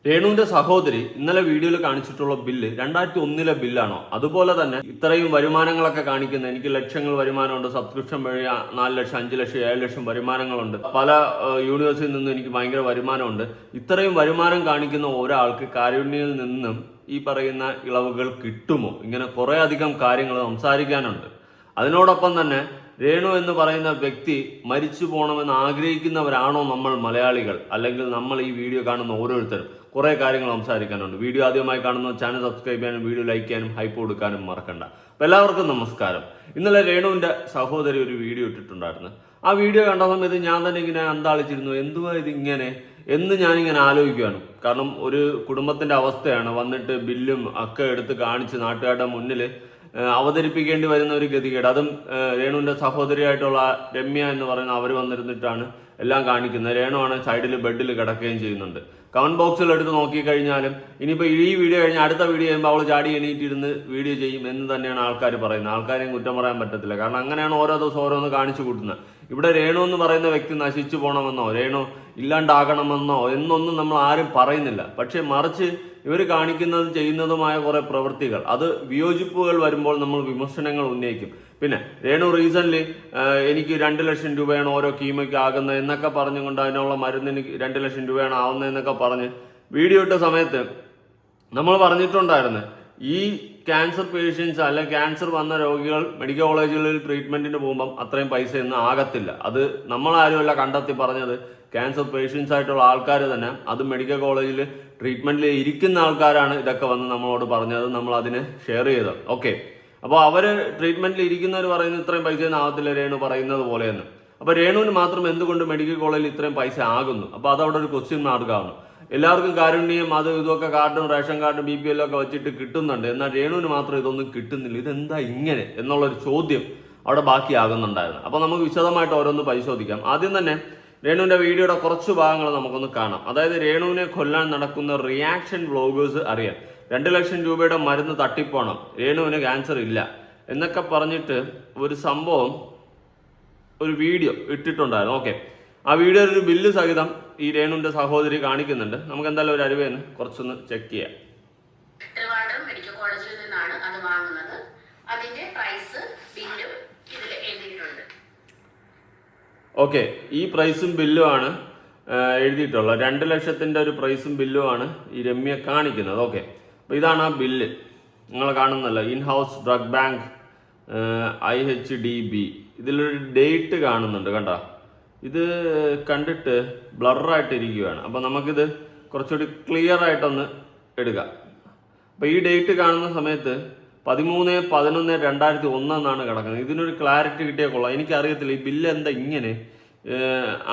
രേണുവിന്റെ സഹോദരി ഇന്നലെ വീഡിയോയിൽ കാണിച്ചിട്ടുള്ള ബില്ല് 2001 ബില്ലാണോ? അതുപോലെ തന്നെ ഇത്രയും വരുമാനങ്ങളൊക്കെ കാണിക്കുന്ന, എനിക്ക് ലക്ഷങ്ങൾ വരുമാനമുണ്ട്, സബ്സ്ക്രിപ്ഷൻ വഴി 4 ലക്ഷം 5 ലക്ഷം 7 ലക്ഷം വരുമാനങ്ങളുണ്ട്, പല യൂണിവേഴ്സിറ്റിയിൽ നിന്നും എനിക്ക് ഭയങ്കര വരുമാനമുണ്ട്. ഇത്രയും വരുമാനം കാണിക്കുന്ന ഒരാൾക്ക് കാരുണ്യയിൽ നിന്നും ഈ പറയുന്ന ഇളവുകൾ കിട്ടുമോ? ഇങ്ങനെ കുറെ അധികം കാര്യങ്ങൾ സംസാരിക്കാനുണ്ട്. അതിനോടൊപ്പം തന്നെ രേണു എന്ന് പറയുന്ന വ്യക്തി മരിച്ചു പോകണമെന്ന് ആഗ്രഹിക്കുന്നവരാണോ നമ്മൾ മലയാളികൾ, അല്ലെങ്കിൽ നമ്മൾ ഈ വീഡിയോ കാണുന്ന ഓരോരുത്തരും? കുറേ കാര്യങ്ങൾ സംസാരിക്കാനുണ്ട്. വീഡിയോ ആദ്യമായി കാണുന്ന ചാനൽ സബ്സ്ക്രൈബ് ചെയ്യാനും വീഡിയോ ലൈക്ക് ചെയ്യാനും ഹൈപ്പ് കൊടുക്കാനും മറക്കണ്ട. അപ്പോൾ എല്ലാവർക്കും നമസ്കാരം. ഇന്നലെ രേണുവിൻ്റെ സഹോദരി ഒരു വീഡിയോ ഇട്ടിട്ടുണ്ടായിരുന്നു. ആ വീഡിയോ കണ്ട സമയത്ത് ഞാൻ തന്നെ ഇങ്ങനെ അന്താളിച്ചിരുന്നു. എന്തുവാ ഇതിങ്ങനെ എന്ന് ഞാനിങ്ങനെ ആലോചിക്കുകയാണ്. കാരണം ഒരു കുടുംബത്തിൻ്റെ അവസ്ഥയാണ്. വന്നിട്ട് ബില്ലും ഒക്കെ എടുത്ത് കാണിച്ച് നാട്ടുകാരുടെ മുന്നിൽ അവതരിപ്പിക്കേണ്ടി വരുന്ന ഒരു ഗതികേട്. അതും രേണുവിൻ്റെ സഹോദരിയായിട്ടുള്ള രമ്യ എന്ന് പറയുന്ന അവർ വന്നിരുന്നിട്ടാണ് എല്ലാം കാണിക്കുന്നത്. രേണു ആണ് സൈഡിൽ ബെഡിൽ കിടക്കുകയും ചെയ്യുന്നുണ്ട്. കമന്റ് ബോക്സിൽ എടുത്ത് നോക്കിക്കഴിഞ്ഞാലും ഇനിയിപ്പോൾ ഈ വീഡിയോ കഴിഞ്ഞാൽ അടുത്ത വീഡിയോ ചെയ്യുമ്പോൾ അവൾ ചാടി എണീറ്റിരുന്ന് വീഡിയോ ചെയ്യും എന്ന് തന്നെയാണ് ആൾക്കാർ പറയുന്നത്. ആൾക്കാരെയും കുറ്റം പറയാൻ പറ്റത്തില്ല. കാരണം അങ്ങനെയാണ് ഓരോ ദിവസം ഓരോന്ന് കാണിച്ചു കൂട്ടുന്നത്. ഇവിടെ രേണു എന്ന് പറയുന്ന വ്യക്തി നശിച്ചു പോകണമെന്നോ രേണു ഇല്ലാണ്ടാകണമെന്നോ എന്നൊന്നും നമ്മൾ ആരും പറയുന്നില്ല. പക്ഷെ മറിച്ച് ഇവർ കാണിക്കുന്നതും ചെയ്യുന്നതുമായ കുറെ പ്രവൃത്തികൾ, അത് വിയോജിപ്പുകൾ വരുമ്പോൾ നമ്മൾ വിമർശനങ്ങൾ ഉന്നയിക്കും. പിന്നെ രേണു റീസൺലി എനിക്ക് 2 ലക്ഷം രൂപയാണ് ഓരോ കീമയ്ക്ക് ആകുന്നത് എന്നൊക്കെ പറഞ്ഞുകൊണ്ട് അതിനുള്ള മരുന്നിന് 2 ലക്ഷം രൂപയാണ് ആവുന്നതെന്നൊക്കെ പറഞ്ഞ് വീഡിയോ ഇട്ട സമയത്ത് നമ്മൾ പറഞ്ഞിട്ടുണ്ടായിരുന്നു, ഈ ക്യാൻസർ പേഷ്യൻസ് അല്ലെ ക്യാൻസർ വന്ന രോഗികൾ മെഡിക്കൽ കോളേജുകളിൽ ട്രീറ്റ്മെന്റിന് പോകുമ്പം അത്രയും പൈസ ഒന്നും ആകത്തില്ല. അത് നമ്മളാരുമല്ല കണ്ടെത്തി പറഞ്ഞത്, ക്യാൻസർ പേഷ്യൻസ് ആയിട്ടുള്ള ആൾക്കാർ തന്നെ, അത് മെഡിക്കൽ കോളേജിൽ ട്രീറ്റ്മെന്റിൽ ഇരിക്കുന്ന ആൾക്കാരാണ് ഇതൊക്കെ വന്ന് നമ്മളോട് പറഞ്ഞത്. നമ്മൾ അതിനെ ഷെയർ ചെയ്തത്. ഓക്കെ, അപ്പോൾ അവർ ട്രീറ്റ്മെന്റിൽ ഇരിക്കുന്നവർ പറയുന്നത് ഇത്രയും പൈസയൊന്നും ആകത്തില്ല രേണു പറയുന്നത് പോലെയെന്ന്. അപ്പോൾ രേണുവിന് മാത്രം എന്തുകൊണ്ട് മെഡിക്കൽ കോളേജിൽ ഇത്രയും പൈസ ആകുന്നു? അപ്പോൾ അതവിടെ ഒരു ക്വസ്റ്റ്യൻ മാർക്കാണ്. എല്ലാവർക്കും കാരുണ്യം അത് ഇതൊക്കെ കാർഡും റേഷൻ കാർഡും BPL ഒക്കെ വെച്ചിട്ട് കിട്ടുന്നുണ്ട്. എന്നാൽ രേണുവിന് മാത്രം ഇതൊന്നും കിട്ടുന്നില്ല. ഇതെന്താ ഇങ്ങനെ എന്നുള്ളൊരു ചോദ്യം അവിടെ ബാക്കിയാകുന്നുണ്ടായിരുന്നു. അപ്പോൾ നമുക്ക് വിശദമായിട്ട് ഓരോന്ന് പരിശോധിക്കാം. ആദ്യം തന്നെ രേണുവിന്റെ വീഡിയോയുടെ കുറച്ച് ഭാഗങ്ങൾ നമുക്കൊന്ന് കാണാം. അതായത് രേണുവിനെ കൊല്ലാൻ നടക്കുന്ന റിയാക്ഷൻ വ്ളോഗേഴ്സ് അറിയാം. 2 ലക്ഷം രൂപയുടെ മരുന്ന് തട്ടിപ്പോണം, രേണുവിന് ക്യാൻസർ ഇല്ല എന്നൊക്കെ പറഞ്ഞിട്ട് ഒരു സംഭവം, ഒരു വീഡിയോ ഇട്ടിട്ടുണ്ടായിരുന്നു. ഓക്കെ, ആ വീഡിയോയിൽ ഒരു ബില്ല് സഹിതം ഈ രേണുവിന്റെ സഹോദരി കാണിക്കുന്നുണ്ട്. നമുക്ക് എന്തായാലും ഒരു അറിവേന്ന് കുറച്ചൊന്ന് ചെക്ക് ചെയ്യാം. മെഡിക്കൽ കോളേജിൽ നിന്നാണ് അത് വാങ്ങുന്നത്. അതിന്റെ പ്രൈസ് ബില്ലും ഇതിൽ എഴുതിയിട്ടുണ്ട്. ഓക്കെ, ഈ പ്രൈസും ബില്ലും ആണ് എഴുതിയിട്ടുള്ളത്. 2 ലക്ഷത്തിന്റെ ഒരു പ്രൈസും ബില്ലും ആണ് ഈ രമ്യ കാണിക്കുന്നത്. ഓക്കെ, അപ്പോൾ ഇതാണ് ആ ബില്ല് നിങ്ങൾ കാണുന്നല്ലോ. In house drug bank IHDB. ഇതിലൊരു ഡേറ്റ് കാണുന്നുണ്ട്, കണ്ടോ? ഇത് കണ്ടിട്ട് ബ്ലറായിട്ട് ഇരിക്കുകയാണ്. അപ്പോൾ നമുക്കിത് കുറച്ചുകൂടി ക്ലിയർ ആയിട്ടൊന്ന് എടുക്കാം. അപ്പോൾ ഈ ഡേറ്റ് കാണുന്ന സമയത്ത് 13/11/2001 എന്നാണ് കിടക്കുന്നത്. ഇതിനൊരു ക്ലാരിറ്റി കിട്ടിയാൽ കൊള്ളാം. എനിക്കറിയത്തില്ല ഈ ബില്ല് എന്താ ഇങ്ങനെ.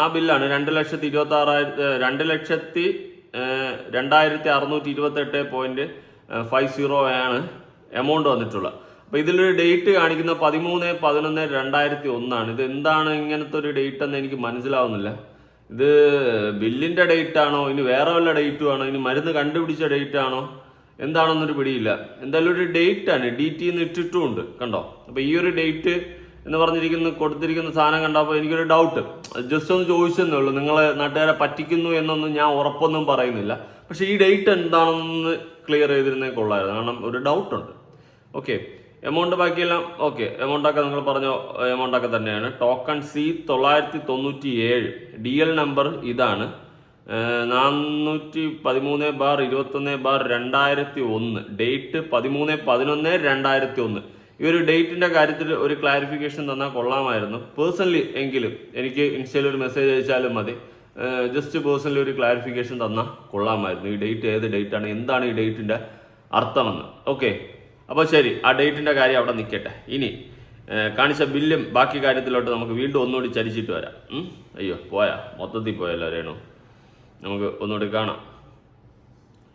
ആ ബില്ലാണ് 2,26,228.50 ആണ് എമൗണ്ട് വന്നിട്ടുള്ളത്. അപ്പോൾ ഇതിലൊരു ഡേറ്റ് കാണിക്കുന്ന 13/11/2001 ആണ്. ഇത് എന്താണ് ഇങ്ങനത്തെ ഒരു ഡേറ്റ് എന്ന് എനിക്ക് മനസ്സിലാവുന്നില്ല. ഇത് ബില്ലിന്റെ ഡേറ്റ് ആണോ, ഇനി വേറെ വല്ല ഡേറ്റും ആണോ, ഇനി മരുന്ന് കണ്ടുപിടിച്ച ഡേറ്റ് ആണോ, എന്താണെന്നൊരു പിടിയില്ല. എന്തായാലും ഒരു ഡേറ്റ് ആണ്, DT എന്ന് ഇട്ടിട്ടുമുണ്ട്, കണ്ടോ? അപ്പോൾ ഈ ഒരു ഡേറ്റ് എന്ന് പറഞ്ഞിരിക്കുന്ന കൊടുത്തിരിക്കുന്ന സാധനം കണ്ടപ്പോൾ എനിക്കൊരു ഡൗട്ട്. ജസ്റ്റ് ഒന്ന് ചോദിച്ചെന്നേ ഉള്ളൂ. നിങ്ങളെ നാട്ടുകാരെ പറ്റിക്കുന്നു എന്നൊന്നും ഞാൻ ഉറപ്പൊന്നും പറയുന്നില്ല. പക്ഷേ ഈ ഡേറ്റ് എന്താണെന്ന് ക്ലിയർ ചെയ്തിരുന്നേ കൊള്ളായിരുന്നു. കാരണം ഒരു ഡൗട്ടുണ്ട്. ഓക്കെ, എമൗണ്ട് ബാക്കിയെല്ലാം ഓക്കെ. എമൗണ്ടൊക്കെ നിങ്ങൾ പറഞ്ഞ എമൗണ്ടൊക്കെ തന്നെയാണ്. ടോക്കൺ C997, DL നമ്പർ ഇതാണ് 413/21/2001, ഡേറ്റ് 13/11/2001. ഈ ഒരു ഡേറ്റിന്റെ കാര്യത്തിൽ ഒരു ക്ലാരിഫിക്കേഷൻ തന്നാൽ കൊള്ളാമായിരുന്നു. പേഴ്സണലി എങ്കിലും എനിക്ക് ഇൻസ്റ്റയിൽ ഒരു മെസ്സേജ് അയച്ചാലും മതി. ജസ്റ്റ് പേഴ്സണലി ഒരു ക്ലാരിഫിക്കേഷൻ തന്നാൽ കൊള്ളാമായിരുന്നു. ഈ ഡേറ്റ് ഏത് ഡേറ്റാണ്, എന്താണ് ഈ ഡേറ്റിന്റെ അർത്ഥമെന്ന്. ഓക്കെ, അപ്പോൾ ശരി, ആ ഡേറ്റിന്റെ കാര്യം അവിടെ നിൽക്കട്ടെ. ഇനി കാണിച്ച ബില്ലും ബാക്കി കാര്യത്തിലോട്ട് നമുക്ക് വീണ്ടും ഒന്നുകൂടി ചരിച്ചിട്ട് വരാം. അയ്യോ പോയാ, മൊത്തത്തിൽ പോയല്ലോ രേണു. നമുക്ക് ഒന്നുകൂടി കാണാം.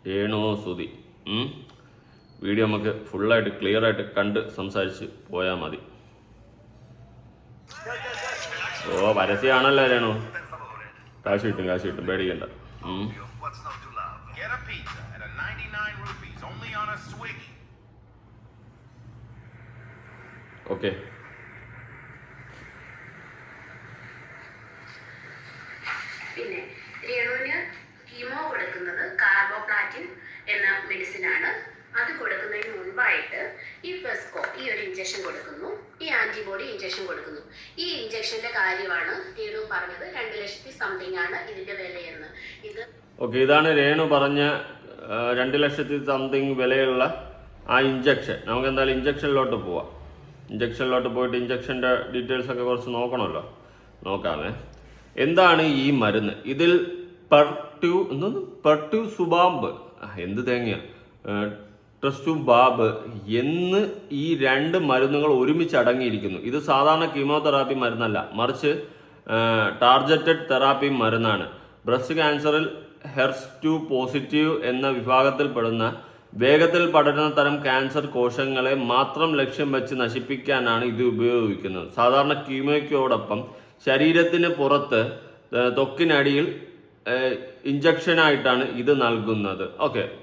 രേണു സുധി വീഡിയോ നമുക്ക് ഫുള്ളായിട്ട് ക്ലിയർ ആയിട്ട് കണ്ട് സംസാരിച്ച് പോയാൽ മതി. ഓ പരസ്യമാണല്ലോ രേണു. കാശ് കിട്ടും പേടിക്കണ്ട. ഓക്കെ, പിന്നെ രേണുവിന് കീമോ കൊടുക്കുന്നത് കാർബോപ്ലാൻ സിപ്ലാറ്റിൻ എന്ന മെഡിസിനാണ്. അത് കൊടുക്കുന്നതിന് മുൻപായിട്ട് ഈ ഫെസ്കോ ഈ ഒരു ഇഞ്ചക്ഷൻ കൊടുക്കുന്നു, ഈ ആന്റിബോഡി ഇഞ്ചക്ഷൻ കൊടുക്കുന്നു. ഈ ഇഞ്ചക്ഷന്റെ കാര്യമാണ് രേണു പറഞ്ഞത്. 2 ലക്ഷത്തി സംതിങ് ആണ് ഇതിന്റെ വിലയെന്ന്. ഇത് ഇതാണ് രേണു പറഞ്ഞ 2 ലക്ഷത്തി സംതിങ് വിലയുള്ള ആ ഇഞ്ചക്ഷൻ. നമുക്ക് എന്തായാലും ഇഞ്ചക്ഷനിലോട്ട് പോവാം. ഇഞ്ചക്ഷനിലോട്ട് പോയിട്ട് ഇഞ്ചക്ഷൻ്റെ ഡീറ്റെയിൽസ് ഒക്കെ കുറച്ച് നോക്കണമല്ലോ. നോക്കാമേ. എന്താണ് ഈ മരുന്ന്? ഇതിൽ പെർട്യൂസുബാബ് എന്ത് തേങ്ങ ട്രസ്റ്റുബാബ് എന്ന് ഈ 2 മരുന്നുകൾ ഒരുമിച്ച് അടങ്ങിയിരിക്കുന്നു. ഇത് സാധാരണ കീമോതെറാപ്പി മരുന്നല്ല, മറിച്ച് ടാർഗറ്റഡ് തെറാപ്പി മരുന്നാണ്. ബ്രസ്റ്റ് ക്യാൻസറിൽ HER2 പോസിറ്റീവ് എന്ന വിഭാഗത്തിൽപ്പെടുന്ന വേഗത്തിൽ പടരുന്ന തരം ക്യാൻസർ കോശങ്ങളെ മാത്രം ലക്ഷ്യം വെച്ച് നശിപ്പിക്കാനാണ് ഇത് ഉപയോഗിക്കുന്നത്. സാധാരണ കീമോയ്ക്കോടൊപ്പം ശരീരത്തിന് പുറത്ത് ത്വക്കിനടിയിൽ ഇഞ്ചക്ഷനായിട്ടാണ് ഇത് നൽകുന്നത്.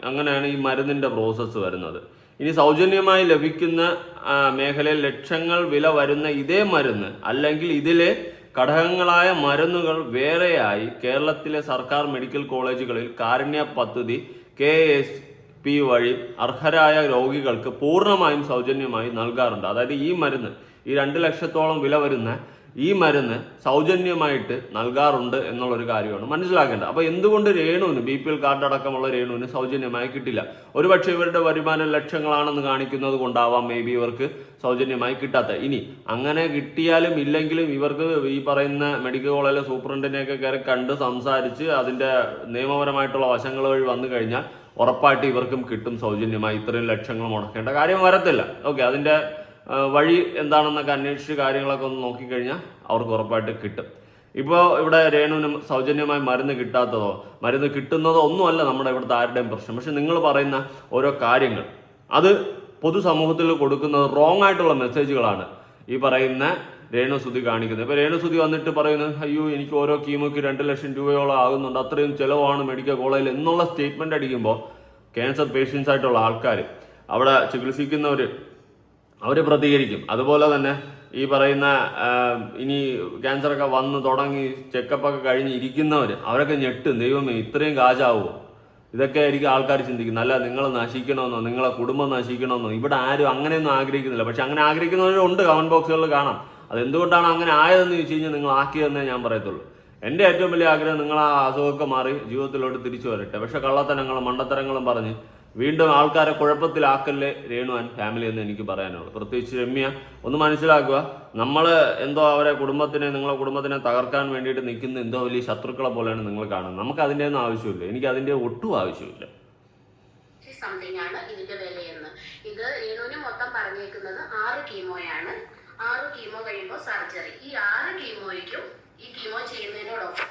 അങ്ങനെയാണ് ഈ മരുന്നിൻ്റെ പ്രോസസ്സ് വരുന്നത്. ഇനി സൗജന്യമായി ലഭിക്കുന്ന മേഖലയിൽ ലക്ഷങ്ങൾ വില വരുന്ന ഇതേ മരുന്ന് അല്ലെങ്കിൽ ഇതിലെ ഘടകങ്ങളായ മരുന്നുകൾ വേറെയായി കേരളത്തിലെ സർക്കാർ മെഡിക്കൽ കോളേജുകളിൽ കാരുണ്യ പദ്ധതി KSP വഴി അർഹരായ രോഗികൾക്ക് പൂർണ്ണമായും സൗജന്യമായി നൽകാറുണ്ട്. അതായത് ഈ മരുന്ന്, ഈ 2 ലക്ഷത്തോളം വില വരുന്ന ഈ മരുന്ന് സൗജന്യമായിട്ട് നൽകാറുണ്ട് എന്നുള്ളൊരു കാര്യമാണ് മനസ്സിലാക്കേണ്ടത്. അപ്പോൾ എന്തുകൊണ്ട് രേണുവിന് BPL കാർഡ് അടക്കമുള്ള രേണുവിന് സൗജന്യമായി കിട്ടില്ല? ഒരുപക്ഷെ ഇവരുടെ വരുമാനം ലക്ഷങ്ങളാണെന്ന് കാണിക്കുന്നത് കൊണ്ടാവാം മേ ബി ഇവർക്ക് സൗജന്യമായി കിട്ടാത്ത. ഇനി അങ്ങനെ കിട്ടിയാലും ഇല്ലെങ്കിലും ഇവർക്ക് ഈ പറയുന്ന മെഡിക്കൽ കോളേജിലെ സൂപ്രണ്ടിനെയൊക്കെ കയറി കണ്ട് സംസാരിച്ച് അതിൻ്റെ നിയമപരമായിട്ടുള്ള വശങ്ങൾ വഴി വന്നു കഴിഞ്ഞാൽ ഉറപ്പായിട്ട് ഇവർക്കും കിട്ടും സൗജന്യമായി. ഇത്രയും ലക്ഷങ്ങൾ മുടക്കേണ്ട കാര്യം വരത്തില്ല. അതിൻ്റെ വഴി എന്താണെന്നൊക്കെ അന്വേഷിച്ച് കാര്യങ്ങളൊക്കെ ഒന്ന് നോക്കിക്കഴിഞ്ഞാൽ അവർക്ക് ഉറപ്പായിട്ട് കിട്ടും. ഇപ്പോൾ ഇവിടെ രേണുവിന് സൗജന്യമായി മരുന്ന് കിട്ടാത്തതോ മരുന്ന് കിട്ടുന്നതോ ഒന്നുമല്ല നമ്മുടെ ഇവിടുത്തെ ആരുടെയും പ്രശ്നം. പക്ഷെ നിങ്ങൾ പറയുന്ന ഓരോ കാര്യങ്ങൾ അത് പൊതുസമൂഹത്തിൽ കൊടുക്കുന്നത് റോങ് ആയിട്ടുള്ള മെസ്സേജുകളാണ് ഈ പറയുന്ന രേണുസുതി കാണിക്കുന്നത്. ഇപ്പോൾ രേണുസുതി വന്നിട്ട് പറയുന്നത് അയ്യോ എനിക്ക് ഓരോ കീമോയ്ക്ക് 2 ലക്ഷം രൂപയോളം ആകുന്നുണ്ട്, അത്രയും ചിലവാണ് മെഡിക്കൽ കോളേജിൽ എന്നുള്ള സ്റ്റേറ്റ്മെന്റ് അടിക്കുമ്പോൾ ക്യാൻസർ പേഷ്യൻസ് ആയിട്ടുള്ള ആൾക്കാർ, അവിടെ ചികിത്സിക്കുന്നവർ, അവർ പ്രതികരിക്കും. അതുപോലെ തന്നെ ഈ പറയുന്ന ഇനി ക്യാൻസറൊക്കെ വന്ന് തുടങ്ങി ചെക്കപ്പൊക്കെ കഴിഞ്ഞ് ഇരിക്കുന്നവർ അവരൊക്കെ ഞെട്ടും. ദൈവമേ ഇത്രയും കാശാവുമോ? ഇതൊക്കെ ആയിരിക്കും ആൾക്കാർ ചിന്തിക്കുന്നത്. അല്ല നിങ്ങൾ നശിക്കണമെന്നോ നിങ്ങളെ കുടുംബം നശിക്കണമെന്നോ ഇവിടെ ആരും അങ്ങനെയൊന്നും ആഗ്രഹിക്കുന്നില്ല. പക്ഷെ അങ്ങനെ ആഗ്രഹിക്കുന്നവരുണ്ട്, കമന്റ് ബോക്സുകളിൽ കാണാം. അതെന്തുകൊണ്ടാണ് അങ്ങനെ ആയതെന്ന് ചോദിച്ചു കഴിഞ്ഞാൽ നിങ്ങൾ ആക്കിയതെന്നേ ഞാൻ പറയത്തുള്ളൂ. എൻ്റെ ഏറ്റവും വലിയ ആഗ്രഹം നിങ്ങൾ ആ അസുഖമൊക്കെ മാറി ജീവിതത്തിലോട്ട് തിരിച്ചു വരട്ടെ. പക്ഷെ കള്ളത്തരങ്ങളും മണ്ടത്തരങ്ങളും പറഞ്ഞ് വീണ്ടും ആൾക്കാരെ കുഴപ്പത്തിലാക്കല്ലേ രേണു ആൻഡ് ഫാമിലി എന്ന് എനിക്ക് പറയാനുള്ളൂ. പ്രത്യേകിച്ച് രമ്യ ഒന്ന് മനസ്സിലാക്കുക, നമ്മൾ എന്തോ അവരെ നിങ്ങളെ കുടുംബത്തിനെ തകർക്കാൻ വേണ്ടിയിട്ട് നിൽക്കുന്ന എന്തോ വലിയ ശത്രുക്കളെ പോലെയാണ് നിങ്ങൾ കാണുന്നത്. നമുക്ക് അതിൻ്റെ ഒന്നും ആവശ്യമില്ല, എനിക്ക് അതിൻ്റെ ഒട്ടും ആവശ്യമില്ല. സംതിങ് ആണ് ഇതിന്റെ വിലയെന്ന്. ഇത് രേണുവിന് മൊത്തം പറഞ്ഞേക്കുന്നത് 6 കീമോയാണ്. 6 കീമോ കഴിയുമ്പോൾ സർജറി. ഈ 6 കീമോയ്ക്കും ഈ കീമോ ചെയ്യുന്നതിനോടൊപ്പം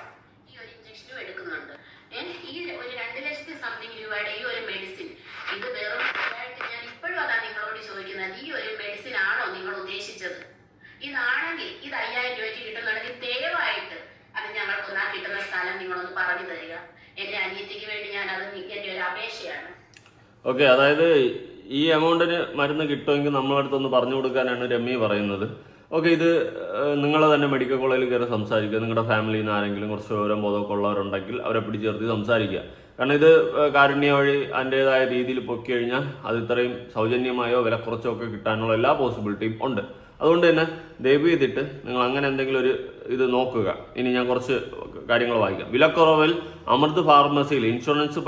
ഈ ഒരു ഇഞ്ചക്ഷനും എടുക്കുന്നുണ്ട്. ഈ ഒരു 2 ലക്ഷത്തി സംതിങ് രൂപയുടെ ഈ ഒരു മെഡിസിൻ, ഇത് വെറും ഞാൻ ഇപ്പോഴും അതാ നിങ്ങളോട് ചോദിക്കുന്നത്, ഈ ഒരു മെഡിസിൻ ആണോ നിങ്ങൾ ഉദ്ദേശിച്ചത്? ഇതാണെങ്കിൽ ഇത് 5000 രൂപയ്ക്ക് കിട്ടുന്നുണ്ടെങ്കിൽ ദയവായിട്ട് അത് ഞങ്ങൾക്കൊന്നാ കിട്ടുന്ന സ്ഥലം നിങ്ങളൊന്ന് പറഞ്ഞു തരിക. എന്റെ അനിയത്തിക്ക് വേണ്ടി ഞാൻ അത് എന്റെ ഒരു അപേക്ഷയാണ്. അതായത് ഈ എമൗണ്ടിന് മരുന്ന് കിട്ടുമെങ്കിൽ നമ്മളടുത്തൊന്ന് പറഞ്ഞു കൊടുക്കാനാണ് രമ്യ പറയുന്നത്. ഇത് നിങ്ങൾ തന്നെ മെഡിക്കൽ കോളേജിൽ കയറി സംസാരിക്കുക. നിങ്ങളുടെ ഫാമിലിയിൽ നിന്ന് ആരെങ്കിലും കുറച്ച് വിവരം ബോധമൊക്കെ ഉള്ളവരുണ്ടെങ്കിൽ അവരെ പിടിച്ചേർത്തി സംസാരിക്കുക. കാരണം ഇത് കാരുണ്യ വഴി അതിൻ്റെതായ രീതിയിൽ പൊക്കി കഴിഞ്ഞാൽ അത് ഇത്രയും സൗജന്യമായോ വില കുറച്ചോ ഒക്കെ കിട്ടാനുള്ള എല്ലാ പോസിബിലിറ്റിയും ഉണ്ട്. അതുകൊണ്ട് തന്നെ ദയവ് ചെയ്തിട്ട് നിങ്ങൾ അങ്ങനെ എന്തെങ്കിലും ഒരു ഇത് നോക്കുക. ഇനി ഞാൻ കുറച്ച് കാര്യങ്ങൾ വായിക്കാം. വിലക്കുറവിൽ അമൃത് ഫാർമസിയിൽ ഇൻഷുറൻസ്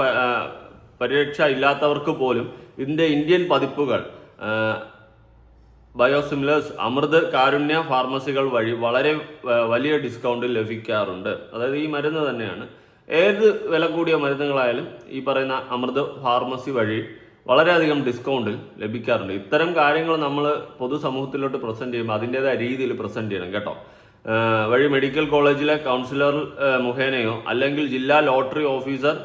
പരിരക്ഷ ഇല്ലാത്തവർക്ക് പോലും ഇതിൻ്റെ ഇന്ത്യൻ പതിപ്പുകൾ ബയോസിമിലേഴ്സ് അമൃത് കാരുണ്യ ഫാർമസികൾ വഴി വളരെ വലിയ ഡിസ്കൗണ്ടിൽ ലഭിക്കാറുണ്ട്. അതായത് ഈ മരുന്ന് തന്നെയാണ്, ഏത് വില കൂടിയ മരുന്നുകളായാലും ഈ പറയുന്ന അമൃത് ഫാർമസി വഴി വളരെയധികം ഡിസ്കൗണ്ടിൽ ലഭിക്കാറുണ്ട്. ഇത്തരം കാര്യങ്ങൾ നമ്മൾ പൊതുസമൂഹത്തിലോട്ട് പ്രസന്റ് ചെയ്യുമ്പോൾ അതിൻ്റെതായ രീതിയിൽ പ്രസന്റ് ചെയ്യണം കേട്ടോ. വഴി മെഡിക്കൽ കോളേജിലെ കൗൺസിലർ മുഖേനയോ അല്ലെങ്കിൽ ജില്ലാ ലോട്ടറി ഓഫീസർ